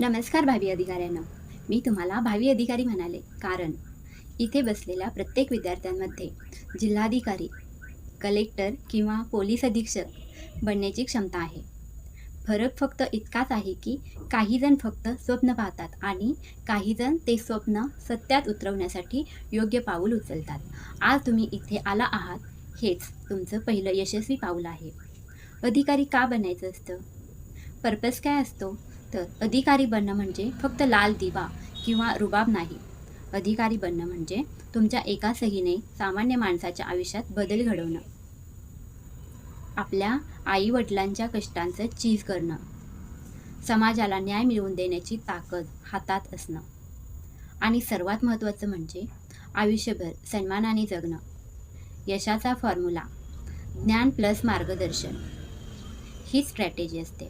नमस्कार भावी अधिकाऱ्यांनो. मी तुम्हाला भावी अधिकारी म्हणाले कारण इथे बसलेल्या प्रत्येक विद्यार्थ्यांमध्ये जिल्हाधिकारी, कलेक्टर किंवा पोलीस अधीक्षक बनण्याची क्षमता आहे. फरक फक्त इतकाच आहे की काही जण फक्त स्वप्न पाहतात आणि काही जण ते स्वप्न सत्यात उतरवण्यासाठी योग्य पाऊल उचलतात. आज तुम्ही इथे आला आहात हेच तुमचं पहिलं यशस्वी पाऊल आहे. अधिकारी का बनायचं असतं? पर्पज काय असतो? तर अधिकारी बनणं म्हणजे फक्त लाल दिवा किंवा रुबाब नाही. अधिकारी बनणं म्हणजे तुमच्या एका सहीने सामान्य माणसाच्या आयुष्यात बदल घडवणं. आपल्या आई-वडिलांच्या कष्टांचं चीज करणं. समाजाला न्याय मिळवून देण्याची ताकद हातात असणं. आणि सर्वात महत्त्वाचं म्हणजे आयुष्यभर सन्मानाने जगणं. यशाचा फॉर्म्युला ज्ञान प्लस मार्गदर्शन ही स्ट्रॅटेजी असते.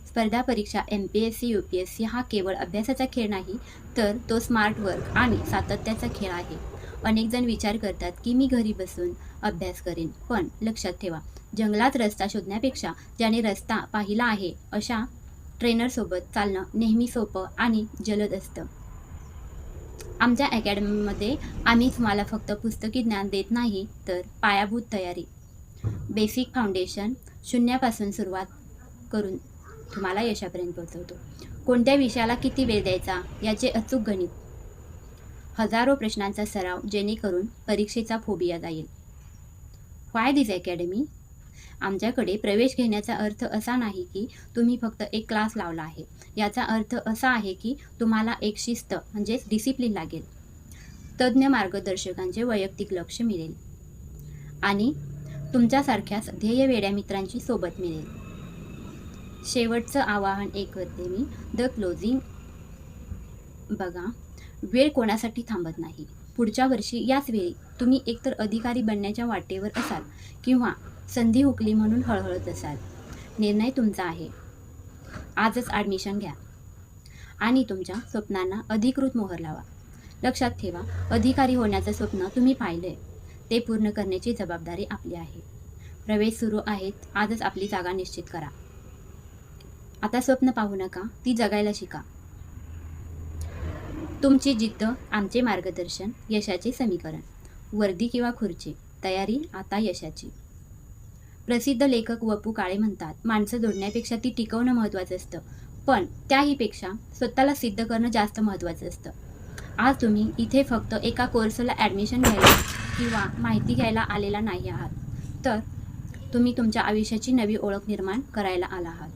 स्पर्धा परीक्षा MPSC UPSC हा केवळ अभ्यासाचा खेळ नाही, तर तो स्मार्ट वर्क आणि सातत्याचा खेळ आहे. अनेक जण विचार करतात की मी घरी बसून अभ्यास करेन, पण लक्षात ठेवा, जंगलात रस्ता शोधण्यापेक्षा ज्याने रस्ता पाहिला आहे अशा ट्रेनरसोबत चालणं नेहमी सोपं आणि जलद असतं. आमच्या अकॅडमीमध्ये आम्ही तुम्हाला फक्त पुस्तकी ज्ञान देत नाही, तर पायाभूत तयारी, बेसिक फाउंडेशन शून्यापासून सुरुवात करून तुम्हाला यशापर्यंत पोहोचवतो. कोणत्या विषयाला किती वेळ द्यायचा याचे अचूक गणित, हजारो प्रश्नांचा सराव जेणेकरून परीक्षेचा फोबिया जाईल. व्हाय दिस अकॅडमी? आमच्याकडे प्रवेश घेण्याचा अर्थ असा नाही की तुम्ही फक्त एक क्लास लावला आहे. याचा अर्थ असा आहे की तुम्हाला एक शिस्त म्हणजेच डिसिप्लिन लागेल, तज्ज्ञ मार्गदर्शकांचे वैयक्तिक लक्ष मिळेल आणि तुमच्यासारख्याच ध्येयवेड्या मित्रांची सोबत मिळेल. शेवटचं आवाहन एक करते मी, द क्लोजिंग. बघा, वेळ कोणासाठी थांबत नाही. पुढच्या वर्षी याच वेळी तुम्ही एकतर अधिकारी बनण्याच्या वाटेवर असाल किंवा संधी हुकली म्हणून हळहळत असाल. निर्णय तुमचा आहे. आजच ॲडमिशन घ्या आणि तुमच्या स्वप्नांना अधिकृत मोहर लावा. लक्षात ठेवा, अधिकारी होण्याचं स्वप्न तुम्ही पाहिलंय, ते पूर्ण करण्याची जबाबदारी आपली आहे. प्रवेश सुरू आहेत. आजच आपली जागा निश्चित करा. आता स्वप्न पाहू नका, ती जगायला शिका. तुमची जिद्द आमचे मार्गदर्शन, यशाचे समीकरण. वर्दी किंवा खुर्ची, तयारी आता यशाची. प्रसिद्ध लेखक वपू काळे म्हणतात, माणसं जोडण्यापेक्षा ती टिकवणं महत्त्वाचं असतं, पण त्याहीपेक्षा स्वतःला सिद्ध करणं जास्त महत्त्वाचं असतं. आज तुम्ही इथे फक्त एका कोर्सला ॲडमिशन घ्यायला किंवा माहिती घ्यायला आलेला नाही आहात, तर तुम्ही तुमच्या आयुष्याची नवी ओळख निर्माण करायला आला आहात.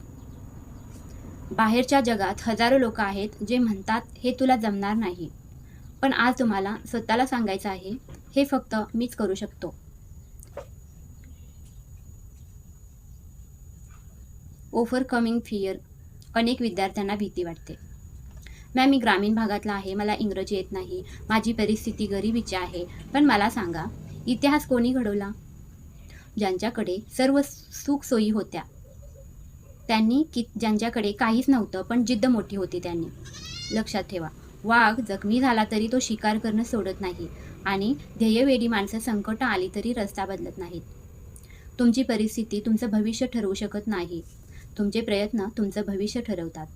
बाहेरच्या जगात हजारो लोक आहेत जे म्हणतात हे तुला जमणार नाही, पण आज तुम्हाला स्वतःला सांगायचं आहे, हे फक्त मीच करू शकतो. ओव्हरकमिंग फिअर. अनेक विद्यार्थ्यांना भीती वाटते. मॅम, मी ग्रामीण भागातला आहे, मला इंग्रजी येत नाही, माझी परिस्थिती गरिबीची आहे. पण मला सांगा, इतिहास कोणी घडवला? ज्यांच्याकडे सर्व सुखसोयी होत्या त्यांनी, ज्यांच्याकडे काहीच नव्हतं पण जिद्द मोठी होती त्यांनी. लक्षात ठेवा, वाघ जखमी झाला तरी तो शिकार करणं सोडत नाही आणि ध्येयवेडी माणसं संकट आली तरी रस्ता बदलत नाहीत. तुमची परिस्थिती तुमचं भविष्य ठरवू शकत नाही, तुमचे प्रयत्न तुमचं भविष्य ठरवतात.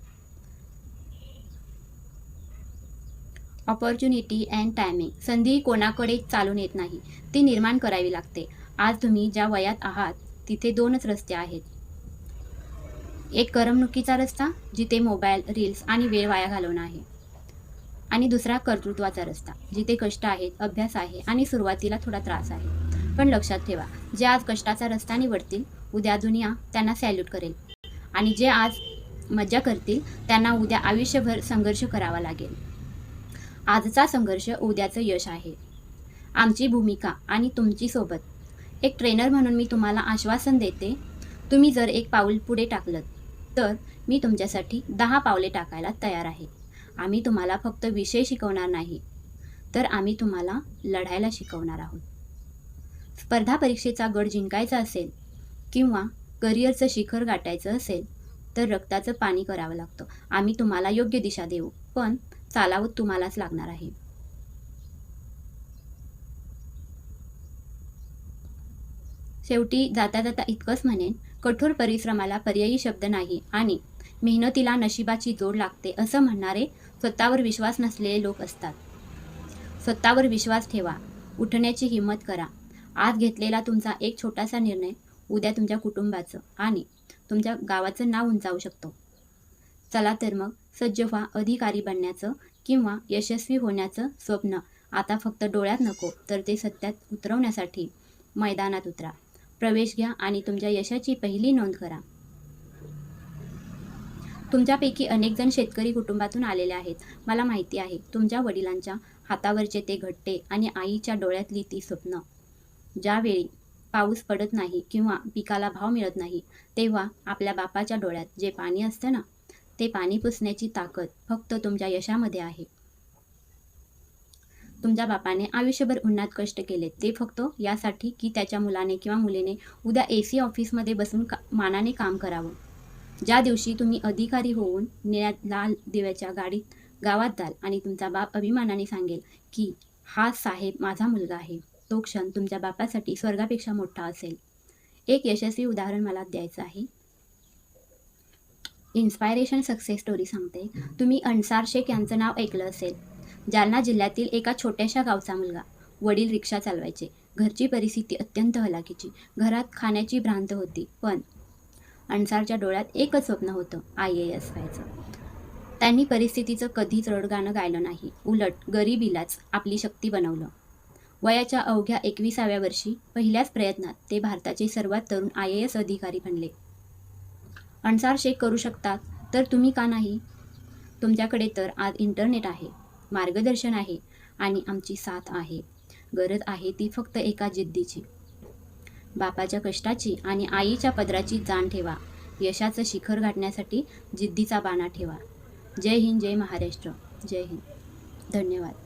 Opportunity and timing. संधी कोणाकडे चालून येत नाही, ती निर्माण करावी लागते. आज तुम्ही ज्या वयात आहात तिथे दोनच रस्ते आहेत. एक करमणुकीचा रस्ता, जिथे मोबाईल, रील्स आणि वेळ वाया घालवणं आहे, आणि दुसरा कर्तृत्वाचा रस्ता, जिथे कष्ट आहेत, अभ्यास आहे आणि सुरुवातीला थोडा त्रास आहे. पण लक्षात ठेवा, जे आज कष्टाचा रस्ता निवडतील, उद्या दुनिया त्यांना सॅल्यूट करेल, आणि जे आज मज्जा करतील त्यांना उद्या आयुष्यभर संघर्ष करावा लागेल. आजचा संघर्ष उद्याचं यश आहे. आमची भूमिका आणि तुमची सोबत. एक ट्रेनर म्हणून मी तुम्हाला आश्वासन देते, तुम्ही जर एक पाऊल पुढे टाकलं तर मी तुमच्यासाठी 10 पावले टाकायला तयार आहे. आम्ही तुम्हाला फक्त विषय शिकवणार नाही, तर आम्ही तुम्हाला लढायला शिकवणार आहोत. स्पर्धा परीक्षेचा गड जिंकायचा असेल किंवा करिअरचं शिखर गाठायचं असेल तर रक्ताचं पाणी करावं लागतं. आम्ही तुम्हाला योग्य दिशा देऊ, पण चालावं तुम्हालाच लागणार आहे. शेवटी जाता जाता इतकंच म्हणेन, कठोर परिश्रमाला पर्यायी शब्द नाही आणि मेहनतीला नशिबाची जोड लागते असं म्हणणारे स्वतःवर विश्वास नसलेले लोक असतात. स्वतःवर विश्वास ठेवा. उठण्याची हिंमत करा. आज घेतलेला तुमचा एक छोटासा निर्णय उद्या तुमच्या कुटुंबाचं आणि तुमच्या गावाचं नाव उंचावू शकतो. चला तर मग सज्ज व्हा अधिकारी बनण्याचं किंवा यशस्वी होण्याचं स्वप्न आता फक्त डोळ्यात नको तर ते सत्यात उतरवण्यासाठी मैदानात उतरा. प्रवेश घ्या आणि तुमच्या यशाची पहिली नोंद करा. तुमच्यापैकी अनेक जण शेतकरी कुटुंबातून आलेले आहेत. मला माहिती आहे तुमच्या वडिलांच्या हातावरचे ते घट्टे आणि आईच्या डोळ्यातली ती स्वप्न. ज्यावेळी पाऊस पडत नाही किंवा पिकाला भाव मिळत नाही तेव्हा आपल्या बापाच्या डोळ्यात जे पाणी असतं ना, ते पाणी पुसण्याची ताकद फक्त तुमच्या यशामध्ये आहे. तुमच्या बापाने आयुष्यभर उन्हात कष्ट केले ते फक्त यासाठी की त्याच्या मुलाने किंवा मुलीने उद्या AC ऑफिसमध्ये बसून मानाने काम करावं. ज्या दिवशी तुम्ही अधिकारी होऊन निळ्या लाल दिव्याच्या गाडीत गावात जाल आणि तुमचा बाप अभिमानाने सांगेल की हा साहेब माझा मुलगा आहे, तो क्षण तुमच्या बापासाठी स्वर्गापेक्षा मोठा असेल. एक यशस्वी उदाहरण मला द्यायचं आहे. इन्स्पायरेशन सक्सेस स्टोरी सांगते. तुम्ही अन्सार शेख यांचं नाव ऐकलं असेल. जालना जिल्ह्यातील एका छोट्याशा गावचा मुलगा. वडील रिक्षा चालवायचे. घरची परिस्थिती अत्यंत हलाखीची. घरात खाण्याची भ्रांत होती. पण अन्सारच्या डोळ्यात एकच स्वप्न होतं, IAS व्हायचं. त्यांनी परिस्थितीचं कधीच रडगाणं गायलं नाही. उलट गरिबीलाच आपली शक्ती बनवलं. वयाच्या अवघ्या 21व्या वर्षी पहिल्याच प्रयत्नात ते भारताचे सर्वात तरुण IAS अधिकारी बनले. अन्सार शेख करू शकतात तर तुम्ही का नाही? तुमच्याकडे तर आज इंटरनेट आहे, मार्गदर्शन आहे आणि आमची साथ आहे. गरज आहे ती फक्त एका जिद्दीची. बापाच्या कष्टाची आणि आईच्या पदराची जाण ठेवा. यशाचं शिखर गाठण्यासाठी जिद्दीचा बाणा ठेवा. जय हिंद, जय महाराष्ट्र. जय हिंद. धन्यवाद.